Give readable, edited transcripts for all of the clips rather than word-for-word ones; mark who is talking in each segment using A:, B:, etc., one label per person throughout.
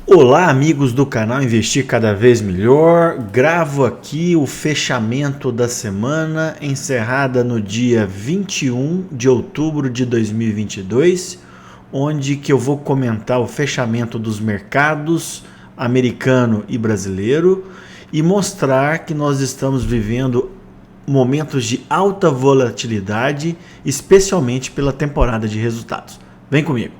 A: Olá, amigos do canal Investir Cada Vez Melhor. Gravo aqui o fechamento da semana, encerrada no dia 21 de outubro de 2022, onde que eu vou comentar o fechamento dos mercados americano e brasileiro e mostrar que nós estamos vivendo momentos de alta volatilidade, especialmente pela temporada de resultados. Vem comigo.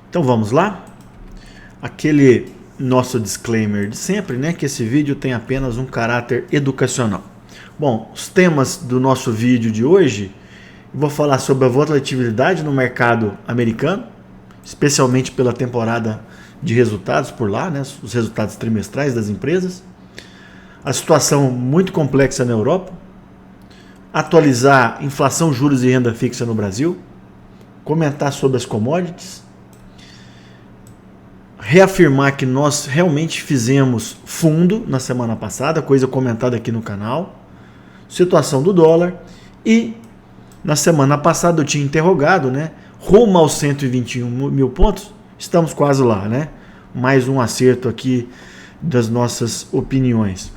A: Então vamos lá? Aquele nosso disclaimer de sempre, né? Que esse vídeo tem apenas um caráter educacional. Bom, os temas do nosso vídeo de hoje, eu vou falar sobre a volatilidade no mercado americano, especialmente pela temporada de resultados por lá, né? Os resultados trimestrais das empresas. A situação muito complexa na Europa. Atualizar inflação, juros e renda fixa no Brasil. Comentar sobre as commodities. Reafirmar que nós realmente fizemos fundo na semana passada, coisa comentada aqui no canal, situação do dólar, e na semana passada eu tinha interrogado, né, rumo aos 121 mil pontos, estamos quase lá, né, mais um acerto aqui das nossas opiniões.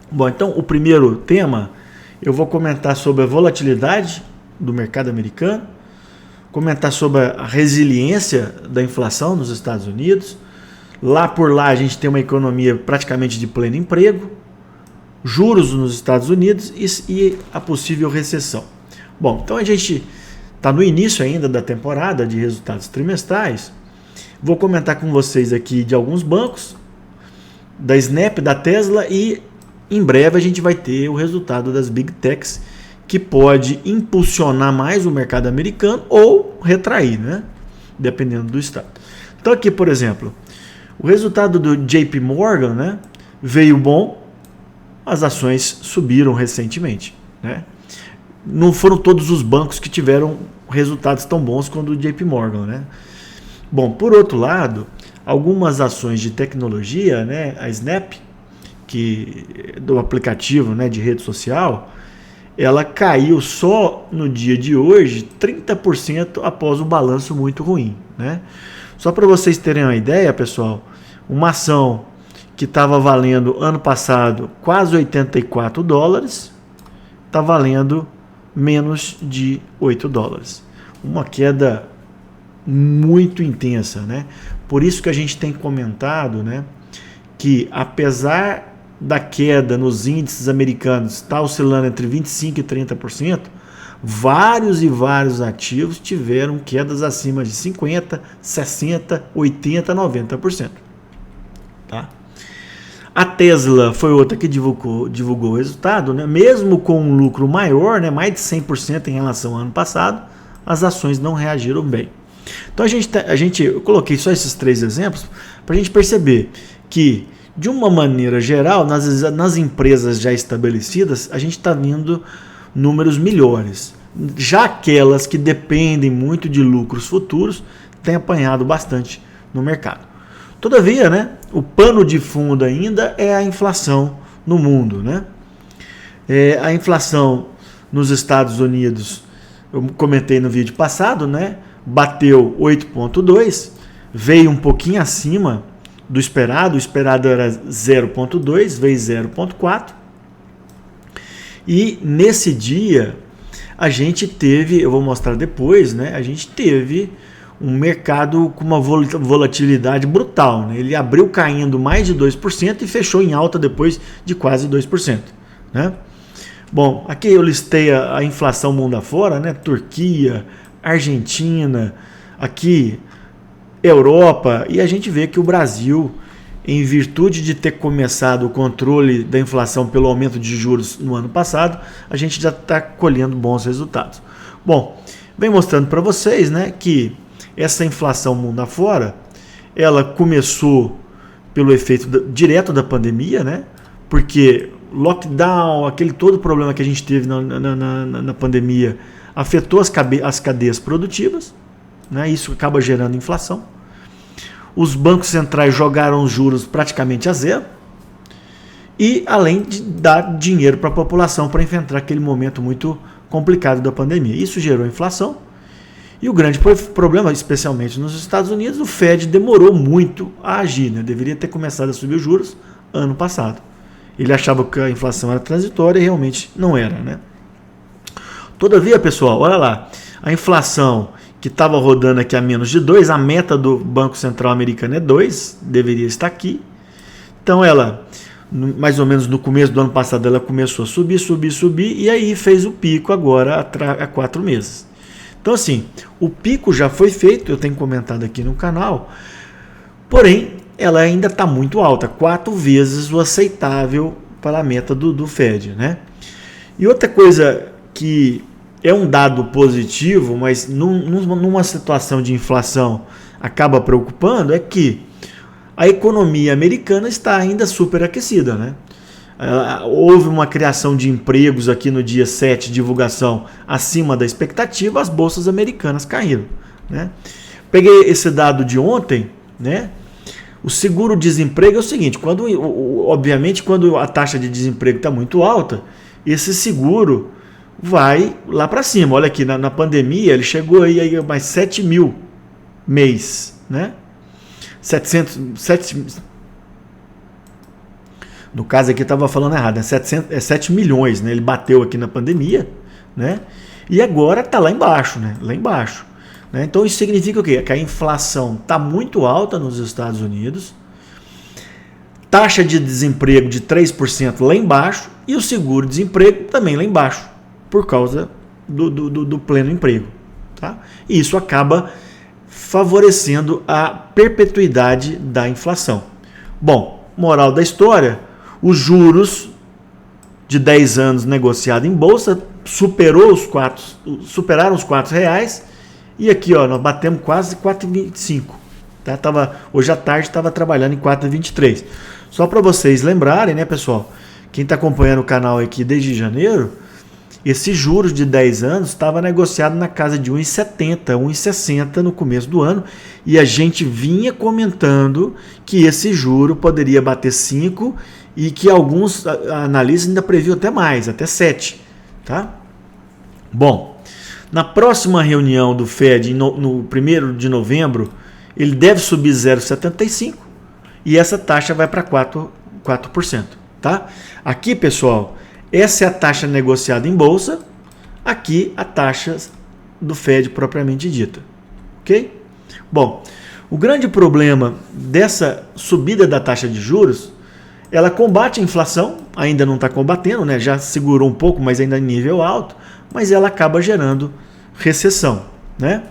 A: Bom, então o primeiro tema, eu vou comentar sobre a volatilidade do mercado americano, comentar sobre a resiliência da inflação nos Estados Unidos. Lá por lá a gente tem uma economia praticamente de pleno emprego, juros nos Estados Unidos e a possível recessão. Bom, então a gente está no início ainda da temporada de resultados trimestrais. Vou comentar com vocês aqui de alguns bancos, da Snap, da Tesla, e em breve a gente vai ter o resultado das Big Techs, que pode impulsionar mais o mercado americano ou retrair, né? Dependendo do estado. Então aqui, por exemplo, o resultado do JP Morgan, né, veio bom, as ações subiram recentemente, né? Não foram todos os bancos que tiveram resultados tão bons quanto o JP Morgan, né? Bom, por outro lado, algumas ações de tecnologia, né, a Snap, que do aplicativo, né, de rede social, ela caiu só no dia de hoje 30% após um balanço muito ruim, né? Só para vocês terem uma ideia, pessoal, uma ação que estava valendo ano passado quase 84 dólares, está valendo menos de 8 dólares. Uma queda muito intensa, né? Por isso que a gente tem comentado, né, que apesar da queda nos índices americanos está oscilando entre 25% e 30%, vários e vários ativos tiveram quedas acima de 50%, 60%, 80%, 90%. Tá? A Tesla foi outra que divulgou o resultado, né? Mesmo com um lucro maior, né? Mais de 100% em relação ao ano passado, as ações não reagiram bem. Então eu coloquei só esses três exemplos para a gente perceber que, de uma maneira geral, nas empresas já estabelecidas, a gente está vendo números melhores. Já aquelas que dependem muito de lucros futuros, têm apanhado bastante no mercado. Todavia, né, o pano de fundo ainda é a inflação no mundo, né? A inflação nos Estados Unidos, eu comentei no vídeo passado, né, bateu 8,2, veio um pouquinho acima do esperado. O esperado era 0,2, veio 0,4. E nesse dia a gente teve, eu vou mostrar depois, né? A gente teve um mercado com uma volatilidade brutal, né? Ele abriu caindo mais de 2% e fechou em alta depois de quase 2%, né? Bom, aqui eu listei a inflação mundo afora, né? Turquia, Argentina, aqui Europa, e a gente vê que o Brasil, em virtude de ter começado o controle da inflação pelo aumento de juros no ano passado, a gente já está colhendo bons resultados. Bom, vem mostrando para vocês, né, que essa inflação mundo afora, ela começou pelo efeito direto da pandemia, né, porque lockdown, aquele todo problema que a gente teve na pandemia, afetou as cadeias produtivas, né? Isso acaba gerando inflação. Os bancos centrais jogaram os juros praticamente a zero e além de dar dinheiro para a população para enfrentar aquele momento muito complicado da pandemia. Isso gerou inflação. E o grande problema, especialmente nos Estados Unidos, o Fed demorou muito a agir, né? Deveria ter começado a subir os juros ano passado. Ele achava que a inflação era transitória e realmente não era, né? Todavia, pessoal, olha lá, a inflação que estava rodando aqui a menos de 2, a meta do Banco Central americano é 2, deveria estar aqui. Então ela, mais ou menos no começo do ano passado, ela começou a subir, e aí fez o pico agora há 4 meses. Então assim, o pico já foi feito, eu tenho comentado aqui no canal, porém ela ainda está muito alta, 4 vezes o aceitável para a meta do Fed, né? E outra coisa que é um dado positivo, mas numa situação de inflação acaba preocupando, é que a economia americana está ainda superaquecida, né? Houve uma criação de empregos aqui no dia 7, divulgação acima da expectativa, as bolsas americanas caíram, né? Peguei esse dado de ontem, né? O seguro-desemprego é o seguinte, obviamente quando a taxa de desemprego está muito alta, esse seguro vai lá para cima. Olha aqui, na pandemia ele chegou aí a mais 7 mil mês, né? 7 no caso aqui estava falando errado, né? 7 milhões, né? Ele bateu aqui na pandemia, né? E agora está lá embaixo, né? Lá embaixo, né? Então isso significa o quê? Que a inflação está muito alta nos Estados Unidos, taxa de desemprego de 3% lá embaixo e o seguro-desemprego também lá embaixo, por causa do pleno emprego, tá? E isso acaba favorecendo a perpetuidade da inflação. Bom, moral da história, os juros de 10 anos negociado em bolsa superaram os R$4, e aqui ó, nós batemos quase 4,25, tá? Hoje à tarde estava trabalhando em 4,23. Só para vocês lembrarem, né, pessoal, quem está acompanhando o canal aqui desde janeiro, esse juros de 10 anos estava negociado na casa de 1,70, 1,60 no começo do ano, e a gente vinha comentando que esse juro poderia bater 5 e que alguns analistas ainda previam até mais, até 7, tá? Bom, na próxima reunião do Fed, no 1º de novembro, ele deve subir 0,75 e essa taxa vai para 4%, tá? Aqui, pessoal, essa é a taxa negociada em bolsa, aqui a taxa do Fed propriamente dita, ok? Bom, o grande problema dessa subida da taxa de juros, ela combate a inflação, ainda não está combatendo, né? Já segurou um pouco, mas ainda em nível alto, mas ela acaba gerando recessão, né?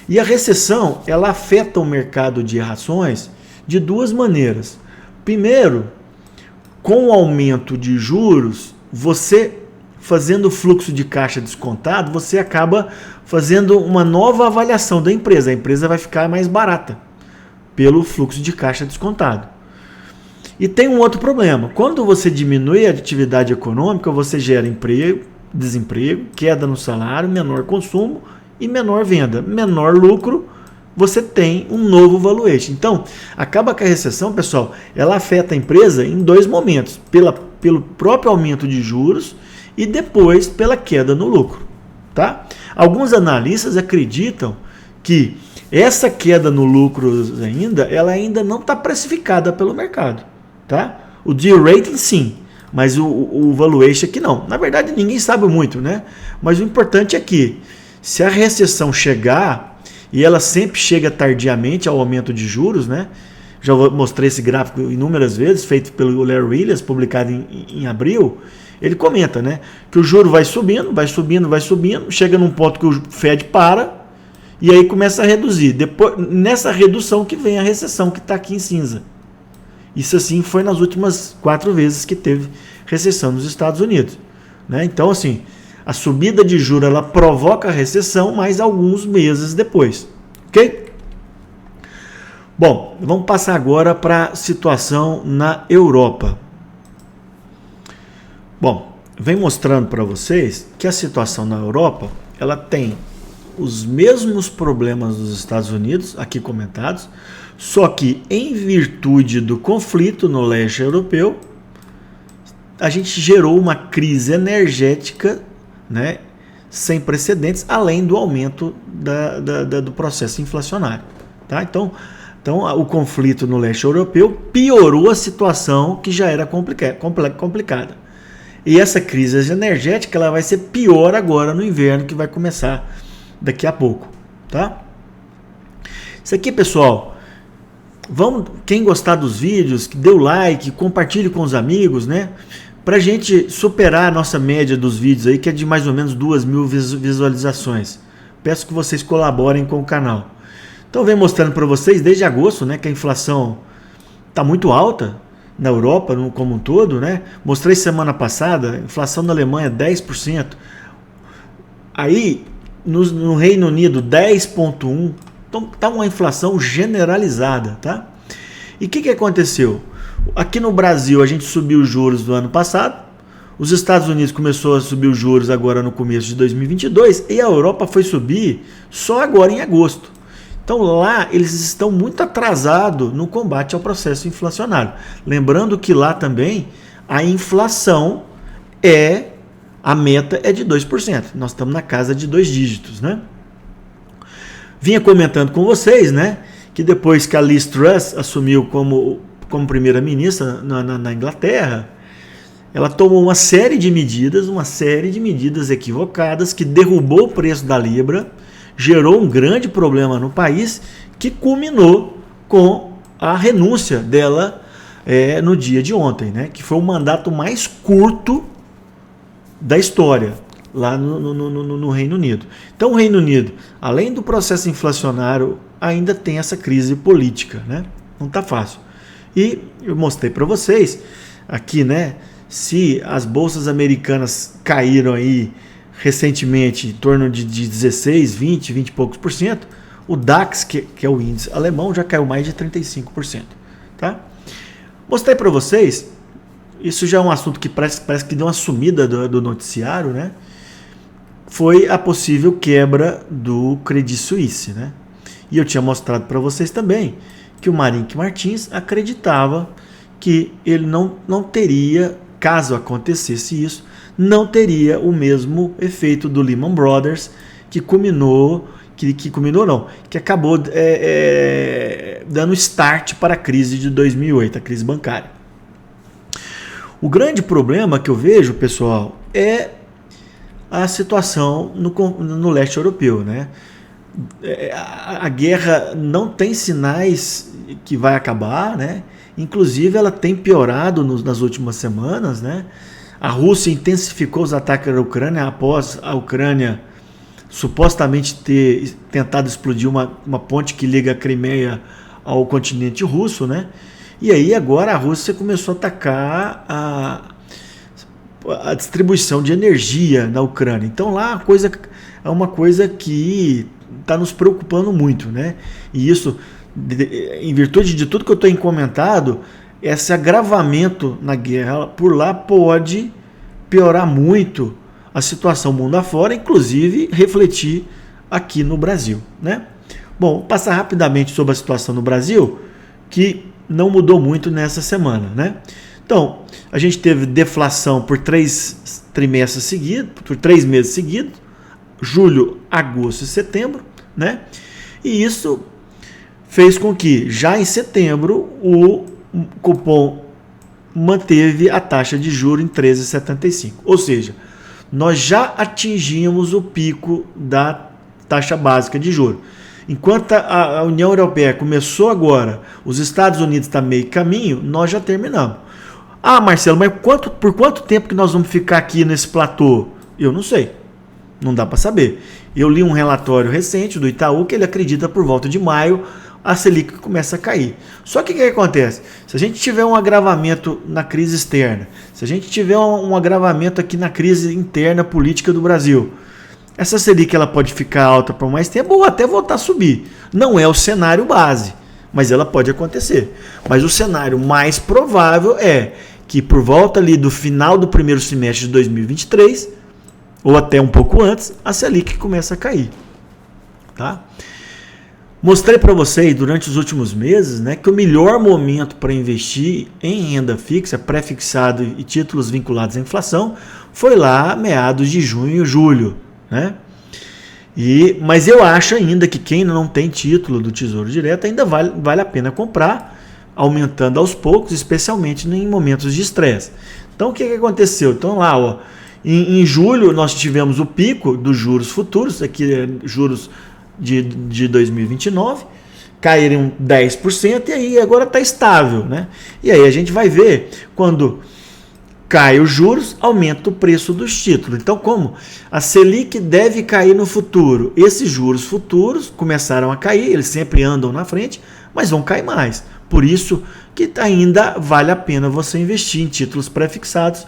A: E a recessão, ela afeta o mercado de ações de duas maneiras. Primeiro, com o aumento de juros, você fazendo fluxo de caixa descontado, você acaba fazendo uma nova avaliação da empresa. A empresa vai ficar mais barata pelo fluxo de caixa descontado. E tem um outro problema. Quando você diminui a atividade econômica, você gera desemprego, queda no salário, menor consumo e menor venda. Menor lucro, você tem um novo valuation. Então, acaba que a recessão, pessoal, ela afeta a empresa em dois momentos. Pelo próprio aumento de juros e depois pela queda no lucro, tá? Alguns analistas acreditam que essa queda no lucro ela ainda não está precificada pelo mercado, tá? O D-rating sim, mas o valuation aqui não. Na verdade, ninguém sabe muito, né? Mas o importante é que se a recessão chegar, e ela sempre chega tardiamente ao aumento de juros, né? Já mostrei esse gráfico inúmeras vezes, feito pelo Larry Williams, publicado em abril. Ele comenta, né, que o juro vai subindo, chega num ponto que o Fed para e aí começa a reduzir. Depois, nessa redução que vem a recessão, que está aqui em cinza. Isso assim foi nas últimas 4 vezes que teve recessão nos Estados Unidos, né? Então, assim, a subida de juros ela provoca a recessão, mas alguns meses depois, ok? Bom, vamos passar agora para a situação na Europa. Bom, vem mostrando para vocês que a situação na Europa, ela tem os mesmos problemas dos Estados Unidos, aqui comentados, só que em virtude do conflito no leste europeu, a gente gerou uma crise energética, né, sem precedentes, além do aumento do processo inflacionário. Tá? Então, o conflito no leste europeu piorou a situação que já era complicada. E essa crise energética ela vai ser pior agora no inverno, que vai começar daqui a pouco. Tá? Isso aqui, pessoal, quem gostar dos vídeos, dê o like, compartilhe com os amigos, né? Para a gente superar a nossa média dos vídeos aí, que é de mais ou menos 2.000 visualizações. Peço que vocês colaborem com o canal. Então, venho mostrando para vocês desde agosto, né, que a inflação está muito alta na Europa como um todo, né? Mostrei semana passada, a inflação na Alemanha 10%. Aí, no Reino Unido, 10,1%. Então, está uma inflação generalizada, tá? E o que aconteceu? Aqui no Brasil, a gente subiu os juros do ano passado, os Estados Unidos começou a subir os juros agora no começo de 2022 e a Europa foi subir só agora em agosto. Então lá eles estão muito atrasados no combate ao processo inflacionário. Lembrando que lá também a inflação a meta é de 2%. Nós estamos na casa de 2 dígitos, né? Vinha comentando com vocês, né, que depois que a Liz Truss assumiu como primeira-ministra na Inglaterra, ela tomou uma série de medidas equivocadas que derrubou o preço da Libra, gerou um grande problema no país, que culminou com a renúncia dela no dia de ontem, né, que foi o mandato mais curto da história lá no Reino Unido. Então o Reino Unido, além do processo inflacionário, ainda tem essa crise política, né? Não está fácil. E eu mostrei para vocês aqui, né, se as bolsas americanas caíram aí recentemente em torno de 16, 20 e poucos por cento, o DAX, que é o índice alemão, já caiu mais de 35%. Tá? Mostrei para vocês, isso já é um assunto que parece que deu uma sumida do noticiário, né? Foi a possível quebra do Credit Suisse, né? E eu tinha mostrado para vocês também que o Marink Martins acreditava que ele não teria, caso acontecesse isso, não teria o mesmo efeito do Lehman Brothers, que acabou dando start para a crise de 2008, a crise bancária. O grande problema que eu vejo, pessoal, é a situação no leste europeu, né? A guerra não tem sinais que vai acabar, né? Inclusive ela tem piorado nas últimas semanas, né? A Rússia intensificou os ataques à Ucrânia após a Ucrânia supostamente ter tentado explodir uma ponte que liga a Crimeia ao continente russo, né? E aí agora a Rússia começou a atacar a distribuição de energia na Ucrânia. Então lá é uma coisa que está nos preocupando muito, né? E isso, em virtude de tudo que eu tenho comentado, esse agravamento na guerra por lá pode piorar muito a situação mundo afora, inclusive refletir aqui no Brasil, né? Bom, vou passar rapidamente sobre a situação no Brasil, que não mudou muito nessa semana, né? Então, a gente teve deflação por 3 trimestres seguidos, por 3 meses seguidos, julho, agosto e setembro, né? E isso fez com que, já em setembro, o Copom manteve a taxa de juros em 13,75. Ou seja, nós já atingimos o pico da taxa básica de juros. Enquanto a União Europeia começou agora, os Estados Unidos estão meio caminho, nós já terminamos. Ah, Marcelo, mas por quanto tempo que nós vamos ficar aqui nesse platô? Eu não sei. Não dá para saber. Eu li um relatório recente do Itaú que ele acredita por volta de maio a Selic começa a cair. Só que o que acontece? Se a gente tiver um agravamento na crise externa, se a gente tiver um agravamento aqui na crise interna política do Brasil, essa Selic ela pode ficar alta por mais tempo ou até voltar a subir. Não é o cenário base, mas ela pode acontecer. Mas o cenário mais provável é que por volta ali do final do primeiro semestre de 2023, ou até um pouco antes, a Selic começa a cair. Tá? Mostrei para vocês durante os últimos meses, né, que o melhor momento para investir em renda fixa, pré-fixado e títulos vinculados à inflação foi lá meados de junho, julho, né? Mas eu acho ainda que quem não tem título do Tesouro Direto ainda vale a pena comprar, aumentando aos poucos, especialmente em momentos de estresse. Então o que aconteceu? Então lá, ó, em julho nós tivemos o pico dos juros futuros, aqui é juros de 2029, caíram 10% e aí agora está estável, né? E aí a gente vai ver quando cai os juros, aumenta o preço dos títulos. Então, como a Selic deve cair no futuro, esses juros futuros começaram a cair, eles sempre andam na frente, mas vão cair mais. Por isso que ainda vale a pena você investir em títulos pré-fixados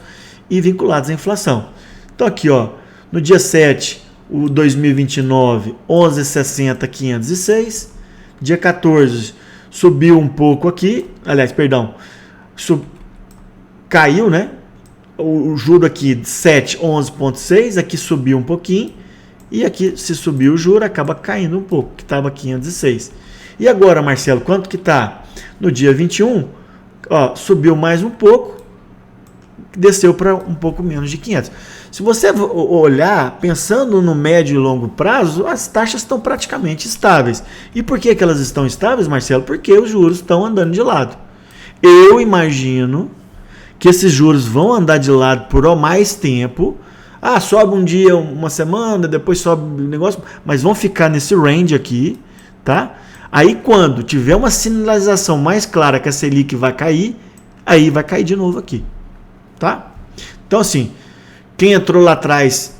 A: e vinculados à inflação. Então aqui, ó, no dia 7, o 2029, 11,60, 506. Dia 14, subiu um pouco aqui, aliás, perdão, caiu, né? O juro aqui 7, 11,6, aqui subiu um pouquinho, e aqui se subiu o juro, acaba caindo um pouco, que estava 506. E agora, Marcelo, quanto que está? No dia 21, ó, subiu mais um pouco, desceu para um pouco menos de 500. Se você olhar, pensando no médio e longo prazo, as taxas estão praticamente estáveis. E por que elas estão estáveis, Marcelo? Porque os juros estão andando de lado. Eu imagino que esses juros vão andar de lado por mais tempo. Ah, sobe um dia, uma semana, depois sobe o negócio, mas vão ficar nesse range aqui, tá? Aí quando tiver uma sinalização mais clara que a Selic vai cair, aí vai cair de novo aqui, tá? Então assim, quem entrou lá atrás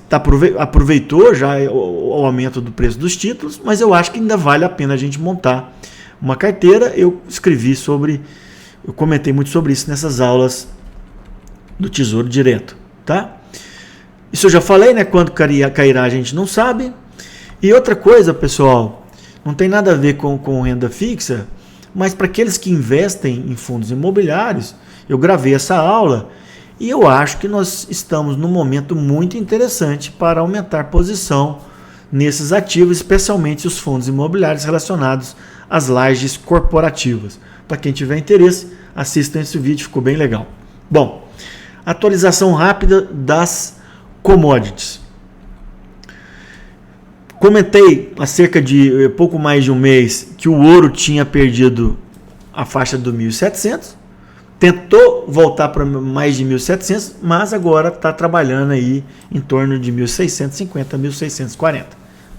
A: aproveitou já o aumento do preço dos títulos, mas eu acho que ainda vale a pena a gente montar uma carteira. Eu comentei muito sobre isso nessas aulas do Tesouro Direto, tá? Isso eu já falei, né? Quando cairá a gente não sabe. E outra coisa, pessoal, não tem nada a ver com renda fixa, mas para aqueles que investem em fundos imobiliários, eu gravei essa aula e eu acho que nós estamos num momento muito interessante para aumentar posição nesses ativos, especialmente os fundos imobiliários relacionados às lajes corporativas. Para quem tiver interesse, assistam esse vídeo, ficou bem legal. Bom, atualização rápida das commodities. Comentei há cerca de pouco mais de um mês que o ouro tinha perdido a faixa do 1.700, tentou voltar para mais de 1.700, mas agora está trabalhando aí em torno de 1.650, 1.640,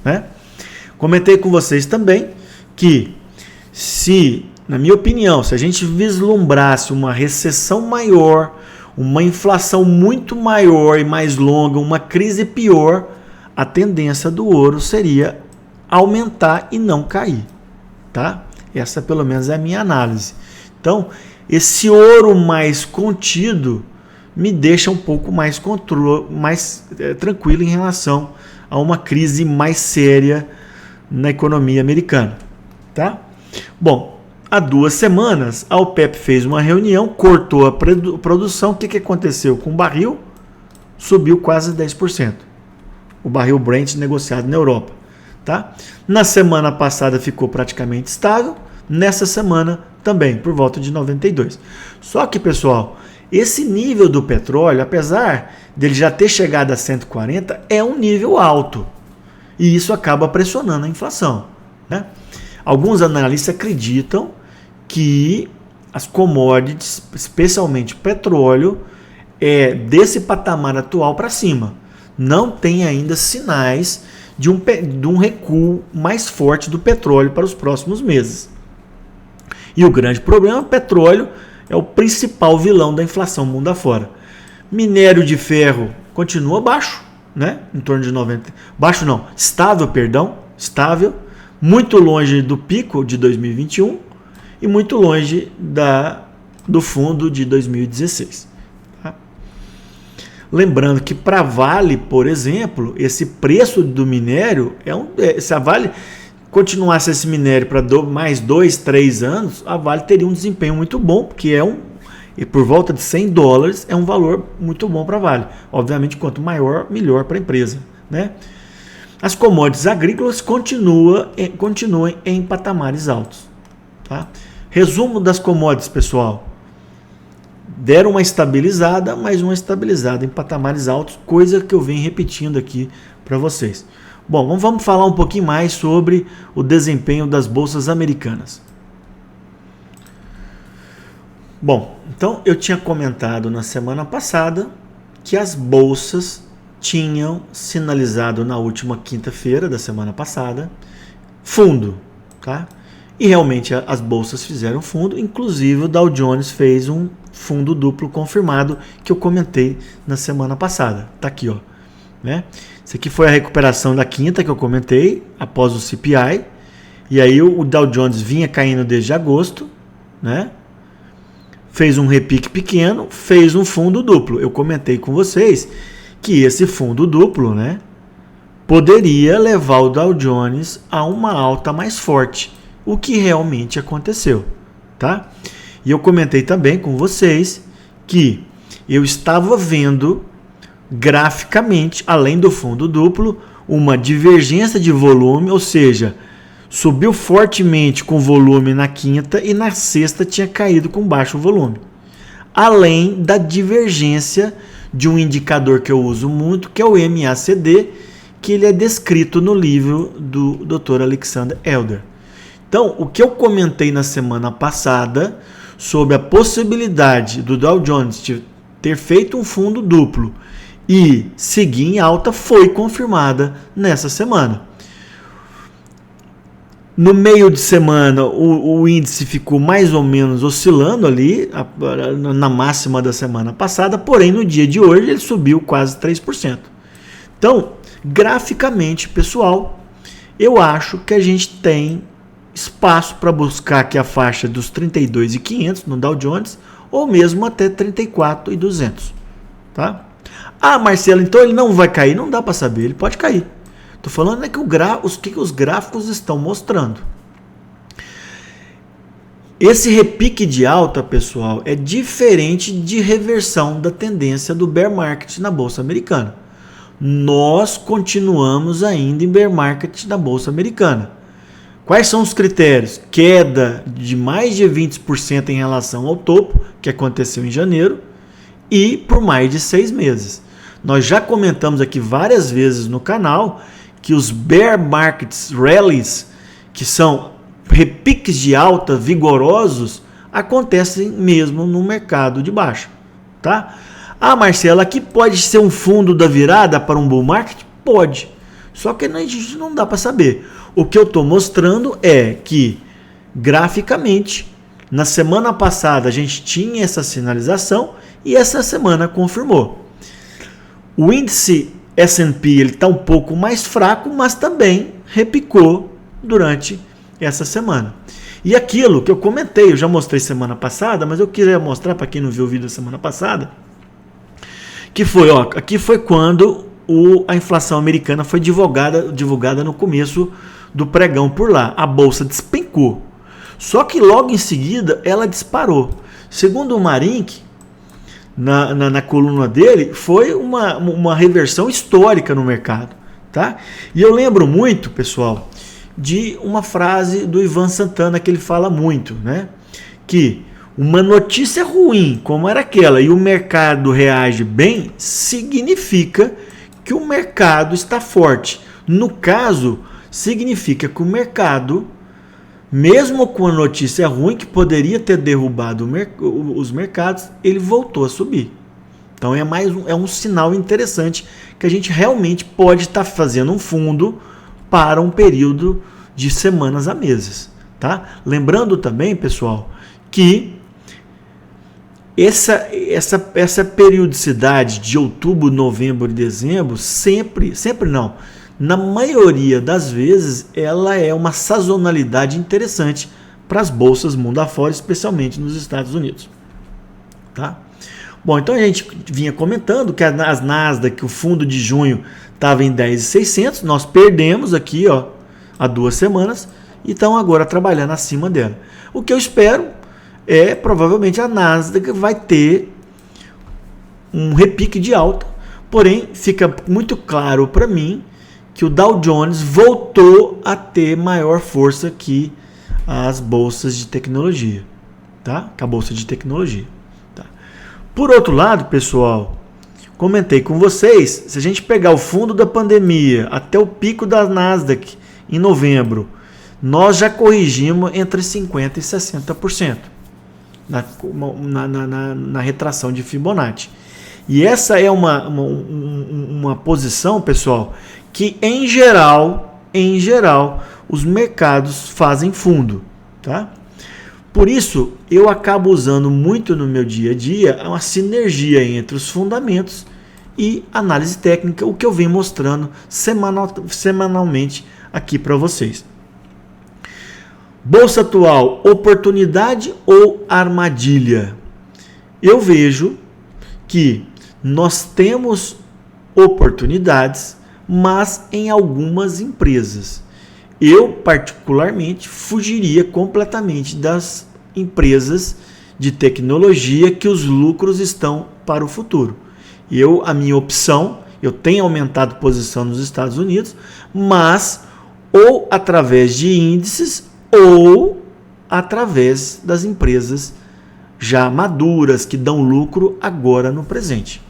A: né? Comentei com vocês também que na minha opinião, se a gente vislumbrasse uma recessão maior, uma inflação muito maior e mais longa, uma crise pior, a tendência do ouro seria aumentar e não cair, tá? Essa pelo menos é a minha análise. Então, esse ouro mais contido me deixa um pouco mais tranquilo em relação a uma crise mais séria na economia americana, tá? Bom, há 2 semanas a OPEP fez uma reunião, cortou a produção. O que aconteceu com o barril? Subiu quase 10%. O barril Brent negociado na Europa, tá? Na semana passada ficou praticamente estável, nessa semana também, por volta de 92. Só que, pessoal, esse nível do petróleo, apesar dele já ter chegado a 140, é um nível alto. E isso acaba pressionando a inflação, né? Alguns analistas acreditam que as commodities, especialmente o petróleo, desse patamar atual para cima. Não tem ainda sinais de um recuo mais forte do petróleo para os próximos meses. E o grande problema, o petróleo é o principal vilão da inflação mundo afora. Minério de ferro continua baixo, né? Em torno de 90. Baixo não, estável, muito longe do pico de 2021 e muito longe do fundo de 2016. Tá? Lembrando que para a Vale, por exemplo, esse preço do minério se a Vale continuasse esse minério para mais 2, 3 anos, a Vale teria um desempenho muito bom, porque por volta de $100 é um valor muito bom para a Vale. Obviamente, quanto maior, melhor para a empresa, né? as commodities agrícolas continuam em patamares altos. Tá? Resumo das commodities, pessoal. Deram uma estabilizada, mas uma estabilizada em patamares altos, coisa que eu venho repetindo aqui para vocês. Bom, vamos falar um pouquinho mais sobre o desempenho das bolsas americanas. Bom, então eu tinha comentado na semana passada que as bolsas tinham sinalizado na última quinta-feira da semana passada fundo, tá? E realmente as bolsas fizeram fundo, inclusive o Dow Jones fez um fundo duplo confirmado que eu comentei na semana passada. Tá aqui, ó, né? Isso aqui foi a recuperação da quinta que eu comentei após o CPI. E aí o Dow Jones vinha caindo desde agosto, né? Fez um repique pequeno, fez um fundo duplo. Eu comentei com vocês que esse fundo duplo, né, poderia levar o Dow Jones a uma alta mais forte, o que realmente aconteceu, tá? E eu comentei também com vocês que eu estava vendo graficamente, além do fundo duplo, uma divergência de volume, ou seja, subiu fortemente com volume na quinta e na sexta tinha caído com baixo volume. Além da divergência de um indicador que eu uso muito, que é o MACD, que ele é descrito no livro do Dr. Alexander Elder. Então, o que eu comentei na semana passada sobre a possibilidade do Dow Jones ter feito um fundo duplo e seguir em alta foi confirmada nessa semana. No meio de semana, o índice ficou mais ou menos oscilando ali, na máxima da semana passada, porém no dia de hoje ele subiu quase 3%. Então, graficamente, pessoal, eu acho que a gente tem espaço para buscar aqui a faixa dos 32.500 no Dow Jones, ou mesmo até 34.200. Tá? Ah, Marcelo, então ele não vai cair? Não dá para saber, ele pode cair. Estou falando é que os gráficos estão mostrando. Esse repique de alta, pessoal, é diferente de reversão da tendência do bear market na Bolsa Americana. Nós continuamos ainda em bear market na Bolsa Americana. Quais são os critérios? Queda de mais de 20% em relação ao topo, que aconteceu em janeiro, e por mais de 6 meses. Nós já comentamos aqui várias vezes no canal que os bear markets rallies, que são repiques de alta vigorosos, acontecem mesmo no mercado de baixa, tá? Ah, Marcelo, aqui pode ser um fundo da virada para um bull market? Pode. Só que a gente não dá para saber. O que eu estou mostrando é que, graficamente, na semana passada a gente tinha essa sinalização e essa semana confirmou. O índice S&P está um pouco mais fraco, mas também repicou durante essa semana. E aquilo que eu comentei, eu já mostrei semana passada, mas eu queria mostrar para quem não viu o vídeo da semana passada, que foi, ó, aqui foi quando a inflação americana foi divulgada no começo do pregão por lá. A bolsa despencou. Só que logo em seguida ela disparou. Segundo o Marink, na coluna dele, foi uma reversão histórica no mercado. Tá? E eu lembro muito, pessoal, de uma frase do Ivan Santana que ele fala muito, né? Que uma notícia ruim, como era aquela, e o mercado reage bem, significa que o mercado está forte. No caso, significa que o mercado, mesmo com a notícia ruim, que poderia ter derrubado os mercados, ele voltou a subir. Então é um sinal interessante que a gente realmente pode estar fazendo um fundo para um período de semanas a meses. Tá? Lembrando também, pessoal, que essa periodicidade de outubro, novembro e dezembro, sempre não, na maioria das vezes, ela é uma sazonalidade interessante para as bolsas mundo afora, especialmente nos Estados Unidos. Tá? Bom, então a gente vinha comentando que as Nasdaq, o fundo de junho estava em 10.600, nós perdemos aqui, ó, há 2 semanas e estão agora trabalhando acima dela. O que eu espero é, provavelmente, a Nasdaq vai ter um repique de alta, porém fica muito claro para mim que o Dow Jones voltou a ter maior força que as bolsas de tecnologia, tá? Que a bolsa de tecnologia. Tá? Por outro lado, pessoal, comentei com vocês, se a gente pegar o fundo da pandemia até o pico da Nasdaq em novembro, nós já corrigimos entre 50% e 60% na retração de Fibonacci. E essa é uma posição, pessoal, que em geral, os mercados fazem fundo, tá? Por isso, eu acabo usando muito no meu dia a dia uma sinergia entre os fundamentos e análise técnica, o que eu venho mostrando semanalmente aqui para vocês. Bolsa atual, oportunidade ou armadilha? Eu vejo que nós temos oportunidades, mas em algumas empresas. Eu, particularmente, fugiria completamente das empresas de tecnologia que os lucros estão para o futuro. A minha opção, eu tenho aumentado posição nos Estados Unidos, mas ou através de índices ou através das empresas já maduras que dão lucro agora no presente,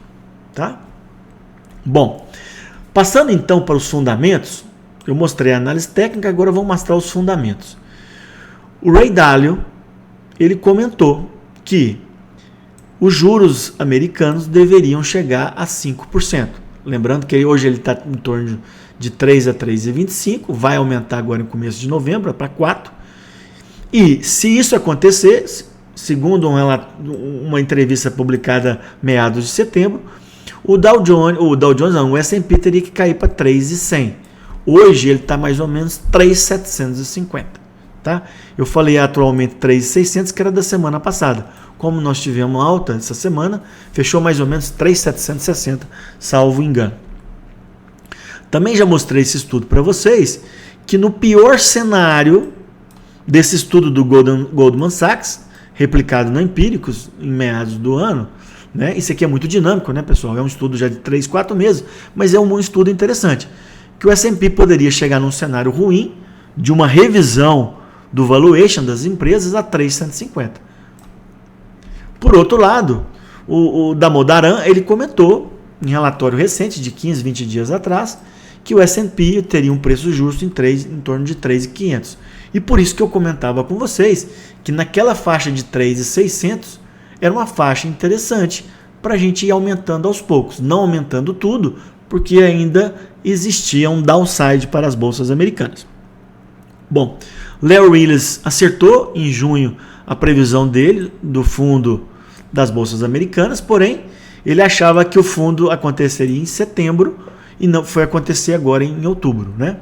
A: tá? Bom, passando então para os fundamentos, eu mostrei a análise técnica, agora eu vou mostrar os fundamentos. O Ray Dalio, ele comentou que os juros americanos deveriam chegar a 5%. Lembrando que hoje ele está em torno de 3 a 3,25, vai aumentar agora no começo de novembro para 4%. E se isso acontecer, segundo uma entrevista publicada meados de setembro, o S&P teria que cair para 3,100. Hoje ele está mais ou menos 3,750. Tá? Eu falei atualmente 3,600, que era da semana passada. Como nós tivemos alta essa semana, fechou mais ou menos 3,760, salvo engano. Também já mostrei esse estudo para vocês, que no pior cenário desse estudo do Goldman Sachs, replicado na Empíricos em meados do ano, né? Isso aqui é muito dinâmico, né, pessoal? É um estudo já de 3, 4 meses, mas é um estudo interessante. Que o S&P poderia chegar num cenário ruim de uma revisão do valuation das empresas a 3,150. Por outro lado, o Damodaran, ele comentou em relatório recente de 15, 20 dias atrás, que o S&P teria um preço justo em torno de 3.500. E por isso que eu comentava com vocês que naquela faixa de 3.600 era uma faixa interessante para a gente ir aumentando aos poucos, não aumentando tudo, porque ainda existia um downside para as bolsas americanas. Bom, Larry Willis acertou em junho a previsão dele do fundo das bolsas americanas, porém ele achava que o fundo aconteceria em setembro e não foi acontecer agora em outubro, né?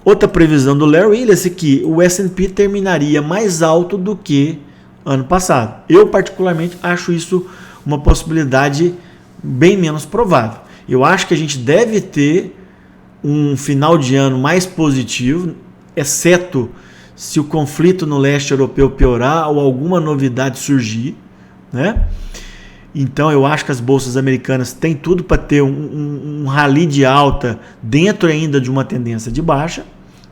A: Outra previsão do Larry Willis é que o S&P terminaria mais alto do que ano passado. Eu particularmente acho isso uma possibilidade bem menos provável. Eu acho que a gente deve ter um final de ano mais positivo, exceto se o conflito no leste europeu piorar ou alguma novidade surgir, né? Então eu acho que as bolsas americanas têm tudo para ter um rally de alta dentro ainda de uma tendência de baixa,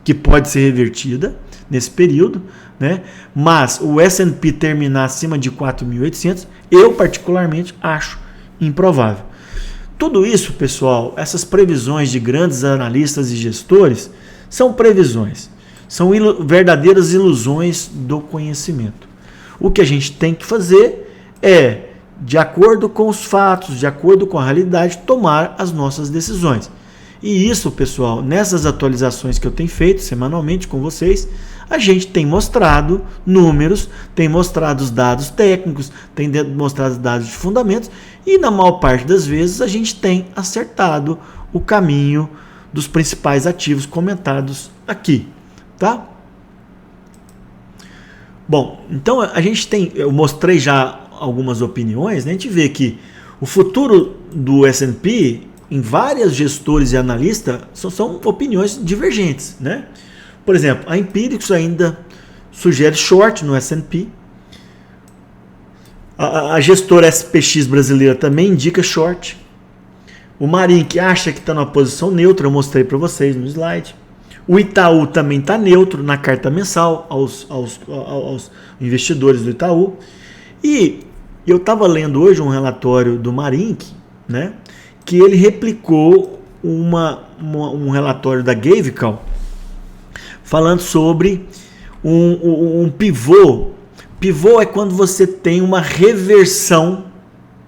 A: que pode ser revertida nesse período, né? Mas o S&P terminar acima de 4.800, eu particularmente acho improvável. Tudo isso, pessoal, essas previsões de grandes analistas e gestores são previsões, são verdadeiras ilusões do conhecimento. O que a gente tem que fazer é, de acordo com os fatos, de acordo com a realidade, tomar as nossas decisões. E isso, pessoal, nessas atualizações que eu tenho feito semanalmente com vocês, a gente tem mostrado números, tem mostrado os dados técnicos, tem mostrado os dados de fundamentos e na maior parte das vezes a gente tem acertado o caminho dos principais ativos comentados aqui, tá? Bom, então a gente tem, eu mostrei já algumas opiniões, né? A gente vê que o futuro do S&P em vários gestores e analistas são opiniões divergentes, né? Por exemplo, a Empíricos ainda sugere short no S&P. A gestora SPX brasileira também indica short. O Marinc acha que está numa posição neutra, eu mostrei para vocês no slide. O Itaú também está neutro na carta mensal aos investidores do Itaú. E eu estava lendo hoje um relatório do Marinc, né, que ele replicou um relatório da Gavical falando sobre um pivô. Pivô é quando você tem uma reversão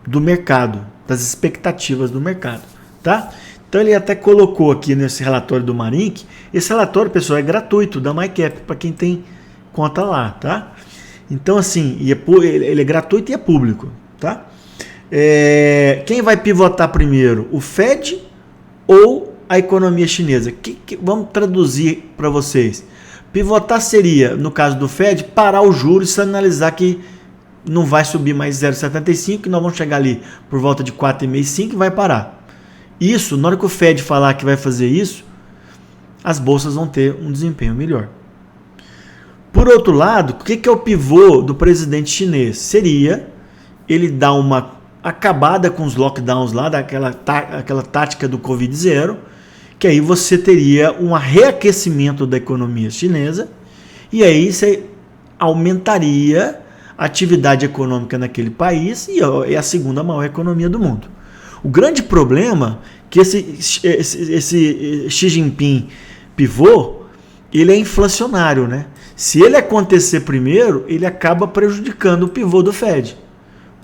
A: do mercado, das expectativas do mercado, tá? Então ele até colocou aqui nesse relatório do Marinc. Esse relatório, pessoal, é gratuito da MyCap para quem tem conta lá, tá? Então assim, ele é gratuito e é público, tá? Quem vai pivotar primeiro, o Fed ou a economia chinesa? Vamos traduzir para vocês. Pivotar seria, no caso do Fed, parar os juros e sinalizar que não vai subir mais 0,75, que nós vamos chegar ali por volta de 4,5, 5 e vai parar. Isso, na hora que o Fed falar que vai fazer isso, as bolsas vão ter um desempenho melhor. Por outro lado, o que é o pivô do presidente chinês? Seria ele dar uma acabada com os lockdowns lá, aquela tática do Covid-0, que aí você teria um reaquecimento da economia chinesa e aí você aumentaria a atividade econômica naquele país e é a segunda maior economia do mundo. O grande problema é que esse Xi Jinping pivô, ele é inflacionário, né? Se ele acontecer primeiro, ele acaba prejudicando o pivô do Fed.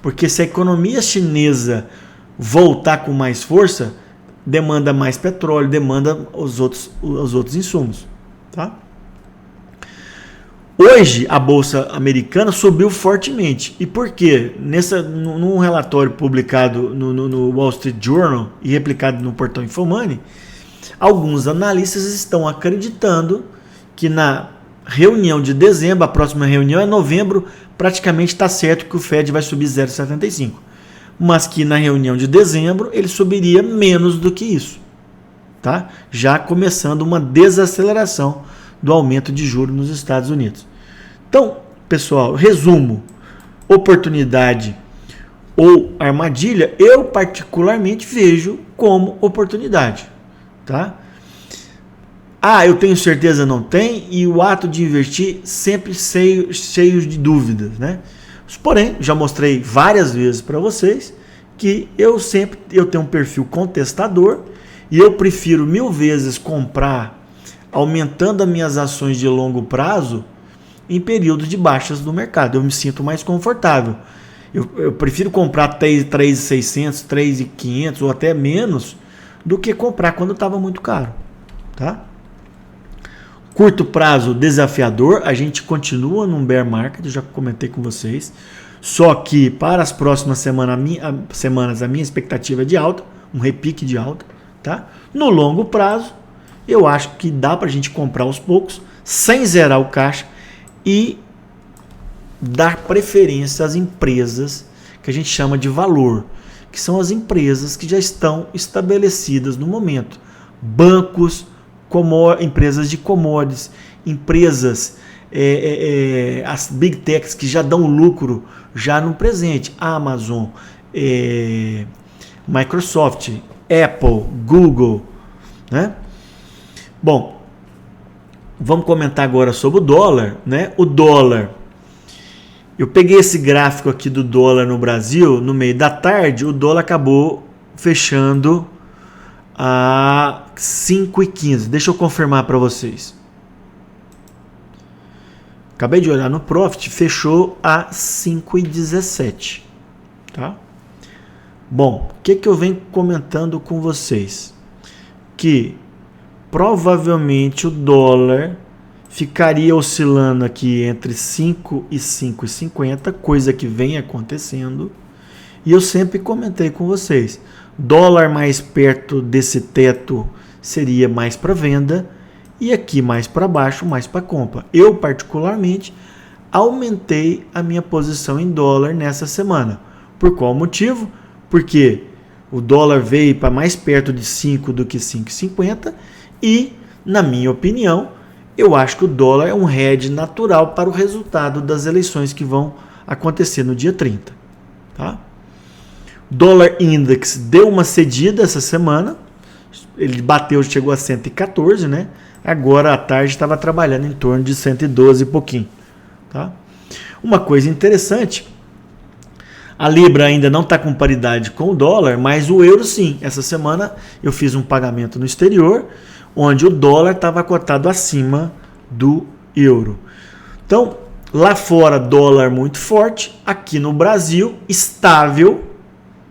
A: Porque se a economia chinesa voltar com mais força, demanda mais petróleo, demanda os outros insumos, tá? Hoje a bolsa americana subiu fortemente. E por quê? Num relatório publicado no Wall Street Journal e replicado no portal Infomoney, alguns analistas estão acreditando que na reunião de dezembro, a próxima reunião é novembro, praticamente está certo que o Fed vai subir 0,75. Mas que na reunião de dezembro ele subiria menos do que isso, tá? Já começando uma desaceleração do aumento de juros nos Estados Unidos. Então, pessoal, resumo, oportunidade ou armadilha, eu particularmente vejo como oportunidade, tá? Eu tenho certeza, não tem, e o ato de investir sempre cheio de dúvidas, né? Porém, já mostrei várias vezes para vocês que eu tenho um perfil contestador e eu prefiro 1000 vezes comprar aumentando as minhas ações de longo prazo em períodos de baixas do mercado. Eu me sinto mais confortável. Eu prefiro comprar 3.600, 3.500 ou até menos do que comprar quando estava muito caro, tá? Curto prazo desafiador, a gente continua num bear market, eu já comentei com vocês. Só que para as próximas semanas a minha expectativa é de alta, um repique de alta, tá? No longo prazo, eu acho que dá para a gente comprar aos poucos, sem zerar o caixa e dar preferência às empresas que a gente chama de valor, que são as empresas que já estão estabelecidas no momento. Bancos, empresas de commodities, empresas, as big techs que já dão lucro já no presente, Amazon, Microsoft, Apple, Google, né? Bom, vamos comentar agora sobre o dólar, né? O dólar, eu peguei esse gráfico aqui do dólar no Brasil, no meio da tarde, o dólar acabou fechando a 5,15. Deixa eu confirmar para vocês. Acabei de olhar no Profit, fechou a 5,17, tá? Bom, o que eu venho comentando com vocês? Que provavelmente o dólar ficaria oscilando aqui entre 5 e 5,50, coisa que vem acontecendo. E eu sempre comentei com vocês, dólar mais perto desse teto seria mais para venda e aqui mais para baixo, mais para compra. Eu particularmente aumentei a minha posição em dólar nessa semana. Por qual motivo? Porque o dólar veio para mais perto de 5 do que 5,50 e, na minha opinião, eu acho que o dólar é um hedge natural para o resultado das eleições que vão acontecer no dia 30. Tá? Dólar Index deu uma cedida essa semana, ele bateu, chegou a 114, né? Agora à tarde estava trabalhando em torno de 112 e pouquinho. Tá? Uma coisa interessante, a Libra ainda não está com paridade com o dólar, mas o euro sim. Essa semana eu fiz um pagamento no exterior, onde o dólar estava cotado acima do euro. Então, lá fora, dólar muito forte, aqui no Brasil, estável.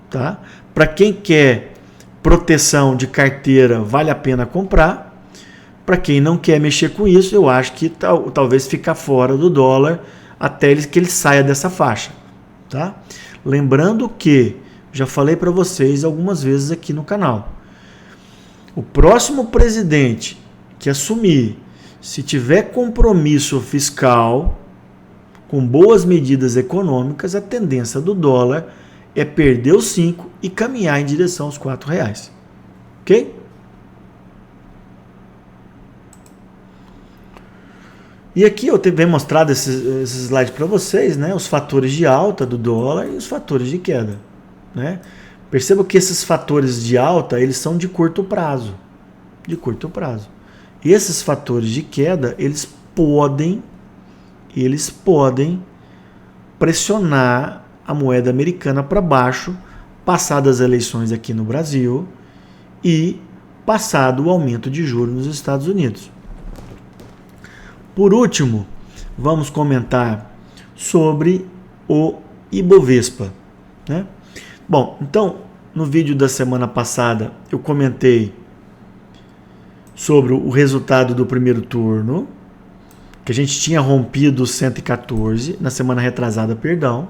A: Tá? Para quem quer proteção de carteira, vale a pena comprar. Para quem não quer mexer com isso, eu acho que talvez ficar fora do dólar até que ele saia dessa faixa. Tá? Lembrando que, já falei para vocês algumas vezes aqui no canal, o próximo presidente que assumir, se tiver compromisso fiscal, com boas medidas econômicas, a tendência do dólar é perder os 5 e caminhar em direção aos R$4. Ok? E aqui eu tenho mostrado esse slide para vocês, né? Os fatores de alta do dólar e os fatores de queda. Né? Perceba que esses fatores de alta, eles são de curto prazo. De curto prazo. E esses fatores de queda, eles podem pressionar a moeda americana para baixo, passadas as eleições aqui no Brasil e passado o aumento de juros nos Estados Unidos. Por último, vamos comentar sobre o Ibovespa. Né? Bom, então, no vídeo da semana passada, eu comentei sobre o resultado do primeiro turno, que a gente tinha rompido 114, na semana retrasada, perdão,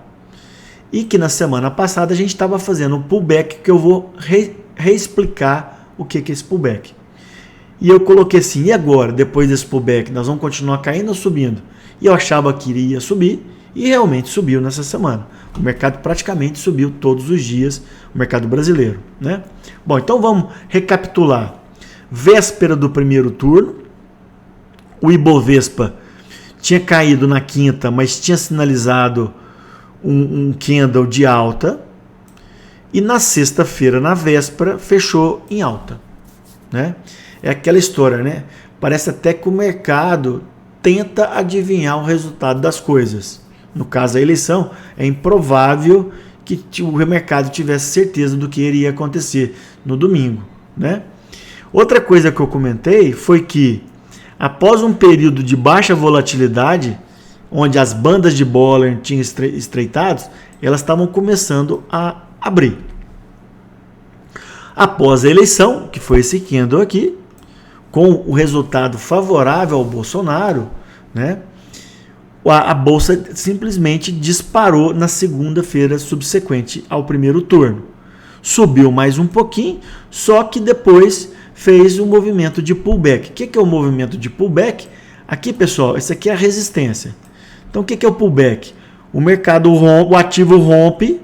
A: e que na semana passada a gente estava fazendo um pullback, que eu vou reexplicar o que é esse pullback. E eu coloquei assim, e agora, depois desse pullback, nós vamos continuar caindo ou subindo? E eu achava que iria subir, e realmente subiu nessa semana. O mercado praticamente subiu todos os dias, o mercado brasileiro. Né? Bom, então vamos recapitular. Véspera do primeiro turno, o Ibovespa tinha caído na quinta, mas tinha sinalizado um candle de alta, e na sexta-feira, na véspera, fechou em alta. Né? É aquela história, né? Parece até que o mercado tenta adivinhar o resultado das coisas. No caso da eleição, é improvável que o mercado tivesse certeza do que iria acontecer no domingo. Né? Outra coisa que eu comentei foi que, após um período de baixa volatilidade, onde as bandas de Bollinger tinham estreitado, elas estavam começando a abrir. Após a eleição, que foi esse candle aqui, com o resultado favorável ao Bolsonaro, né, a bolsa simplesmente disparou na segunda-feira subsequente ao primeiro turno. Subiu mais um pouquinho, só que depois fez um movimento de pullback. O que é o movimento de pullback? Aqui, pessoal, esse aqui é a resistência. Então, o que é o pullback? O mercado rompe, o ativo rompe,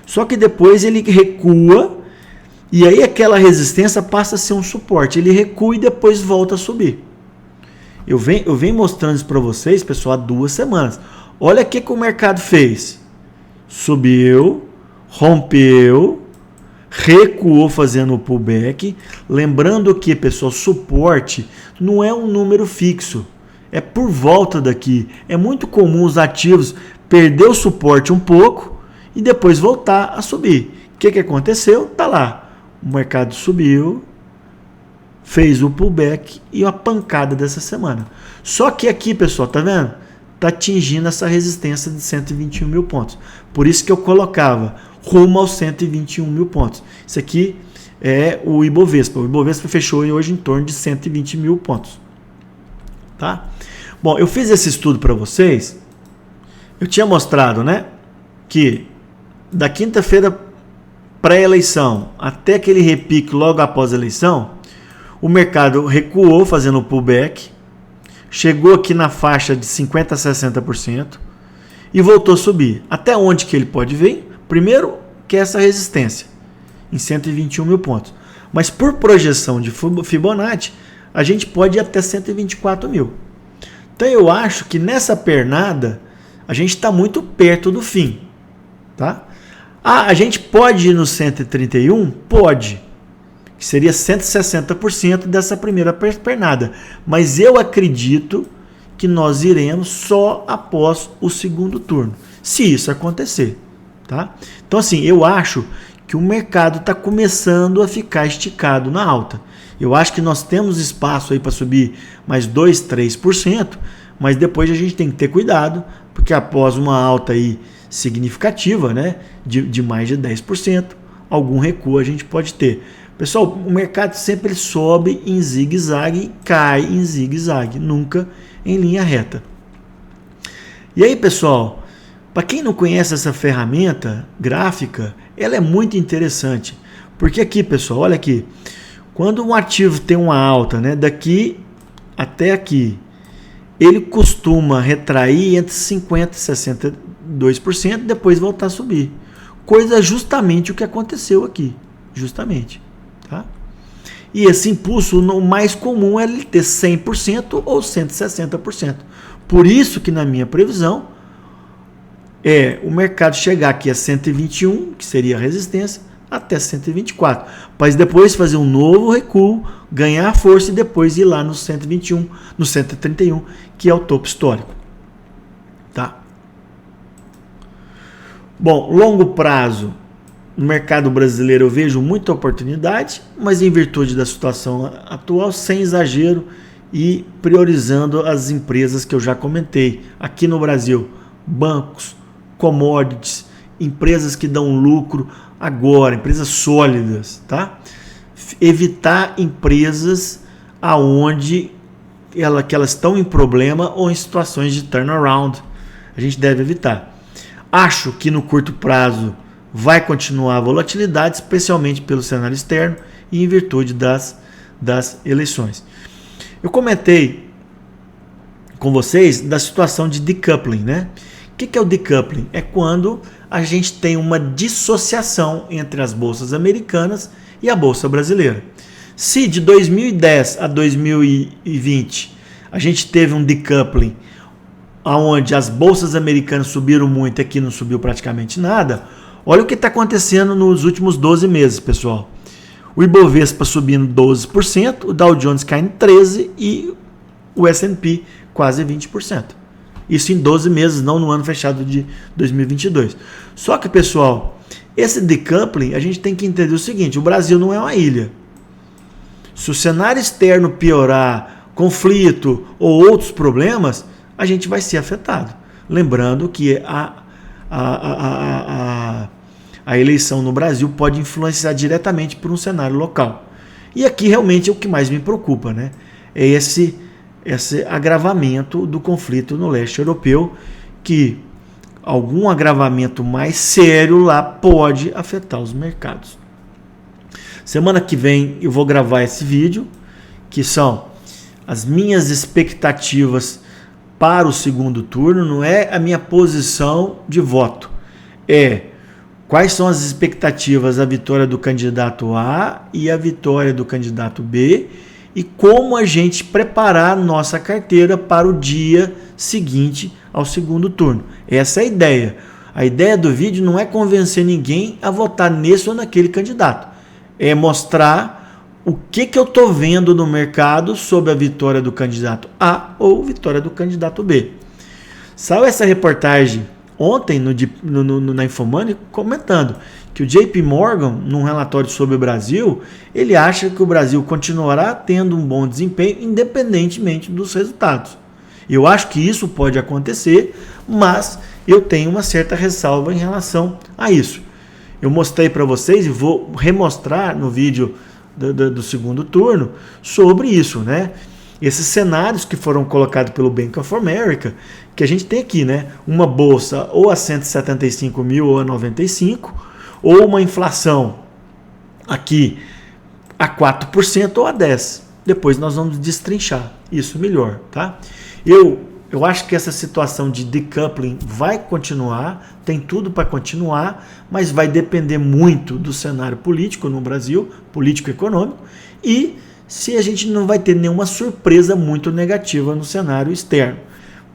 A: só que depois ele recua, e aí aquela resistência passa a ser um suporte. Ele recua e depois volta a subir. Eu venho mostrando isso para vocês, pessoal, há 2 semanas. Olha o que o mercado fez. Subiu, rompeu, recuou fazendo o pullback. Lembrando que, pessoal, suporte não é um número fixo. É por volta daqui. É muito comum os ativos perder o suporte um pouco e depois voltar a subir. O que aconteceu? Tá lá. O mercado subiu, fez o pullback e a pancada dessa semana. Só que aqui, pessoal, tá vendo? Tá atingindo essa resistência de 121 mil pontos. Por isso que eu colocava rumo aos 121 mil pontos. Isso aqui é o Ibovespa. O Ibovespa fechou hoje em torno de 120 mil pontos. Tá? Bom, eu fiz esse estudo para vocês. Eu tinha mostrado, né, que da quinta-feira pré-eleição até aquele repique logo após a eleição, o mercado recuou fazendo o pullback, chegou aqui na faixa de 50% a 60% e voltou a subir. Até onde que ele pode vir? Primeiro, que é essa resistência, em 121 mil pontos. Mas por projeção de Fibonacci, a gente pode ir até 124 mil. Então eu acho que nessa pernada, a gente está muito perto do fim. Tá? A gente pode ir no 131? Pode. Que seria 160% dessa primeira pernada. Mas eu acredito que nós iremos só após o segundo turno, se isso acontecer. Tá? Então, assim, eu acho que o mercado está começando a ficar esticado na alta. Eu acho que nós temos espaço aí para subir mais 2, 3%, mas depois a gente tem que ter cuidado, porque após uma alta aí significativa, né, de mais de 10%, algum recuo a gente pode ter. Pessoal, o mercado sempre sobe em zigue-zague e cai em zigue-zague, nunca em linha reta. E aí, pessoal, para quem não conhece essa ferramenta gráfica, ela é muito interessante, porque aqui, pessoal, olha aqui, quando um ativo tem uma alta, né, daqui até aqui, ele costuma retrair entre 50% e 62%, depois voltar a subir. Coisa justamente o que aconteceu aqui. Justamente. Tá? E esse impulso, o mais comum é ele ter 100% ou 160%. Por isso que na minha previsão, o mercado chegar aqui a 121, que seria a resistência, até 124, para depois fazer um novo recuo, ganhar força e depois ir lá no 121, no 131, que é o topo histórico. Tá? Bom, longo prazo, no mercado brasileiro eu vejo muita oportunidade, mas em virtude da situação atual, sem exagero e priorizando as empresas que eu já comentei. Aqui no Brasil, bancos, commodities, empresas que dão lucro agora, empresas sólidas, tá? Evitar empresas aonde que elas estão em problema ou em situações de turnaround. A gente deve evitar. Acho que no curto prazo vai continuar a volatilidade, especialmente pelo cenário externo e em virtude das eleições. Eu comentei com vocês da situação de decoupling, né? O que é o decoupling? É quando a gente tem uma dissociação entre as bolsas americanas e a bolsa brasileira. Se de 2010 a 2020 a gente teve um decoupling onde as bolsas americanas subiram muito e aqui não subiu praticamente nada, olha o que está acontecendo nos últimos 12 meses, pessoal. O Ibovespa subindo 12%, o Dow Jones caindo 13% e o S&P quase 20%. Isso em 12 meses, não no ano fechado de 2022. Só que, pessoal, esse decoupling, a gente tem que entender o seguinte, o Brasil não é uma ilha. Se o cenário externo piorar, conflito ou outros problemas, a gente vai ser afetado. Lembrando que a eleição no Brasil pode influenciar diretamente por um cenário local. E aqui realmente é o que mais me preocupa, né? É esse agravamento do conflito no leste europeu, que algum agravamento mais sério lá pode afetar os mercados. Semana que vem eu vou gravar esse vídeo, que são as minhas expectativas para o segundo turno, não é a minha posição de voto, é quais são as expectativas da vitória do candidato A e a vitória do candidato B, e como a gente preparar nossa carteira para o dia seguinte ao segundo turno. Essa é a ideia. A ideia do vídeo não é convencer ninguém a votar nesse ou naquele candidato. É mostrar o que eu estou vendo no mercado sobre a vitória do candidato A ou vitória do candidato B. Saiu essa reportagem ontem na Infomoney comentando que o JP Morgan, num relatório sobre o Brasil, ele acha que o Brasil continuará tendo um bom desempenho independentemente dos resultados. Eu acho que isso pode acontecer, mas eu tenho uma certa ressalva em relação a isso. Eu mostrei para vocês e vou remostrar no vídeo do segundo turno sobre isso, né? Esses cenários que foram colocados pelo Bank of America, que a gente tem aqui, né? Uma bolsa ou a 175 mil ou a 95, ou uma inflação aqui a 4% ou a 10%. Depois nós vamos destrinchar isso melhor, tá? Eu acho que essa situação de decoupling vai continuar, tem tudo para continuar, mas vai depender muito do cenário político no Brasil, político-econômico, e se a gente não vai ter nenhuma surpresa muito negativa no cenário externo.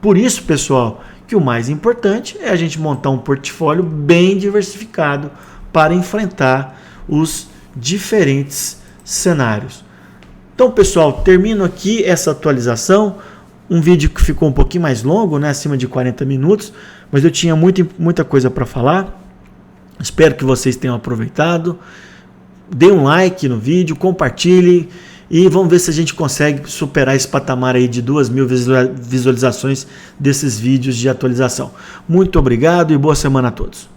A: Por isso, pessoal, que o mais importante é a gente montar um portfólio bem diversificado para enfrentar os diferentes cenários. Então, pessoal, termino aqui essa atualização. Um vídeo que ficou um pouquinho mais longo, né, acima de 40 minutos, mas eu tinha muita coisa para falar. Espero que vocês tenham aproveitado. Dê um like no vídeo, compartilhe e vamos ver se a gente consegue superar esse patamar aí de 2.000 visualizações desses vídeos de atualização. Muito obrigado e boa semana a todos.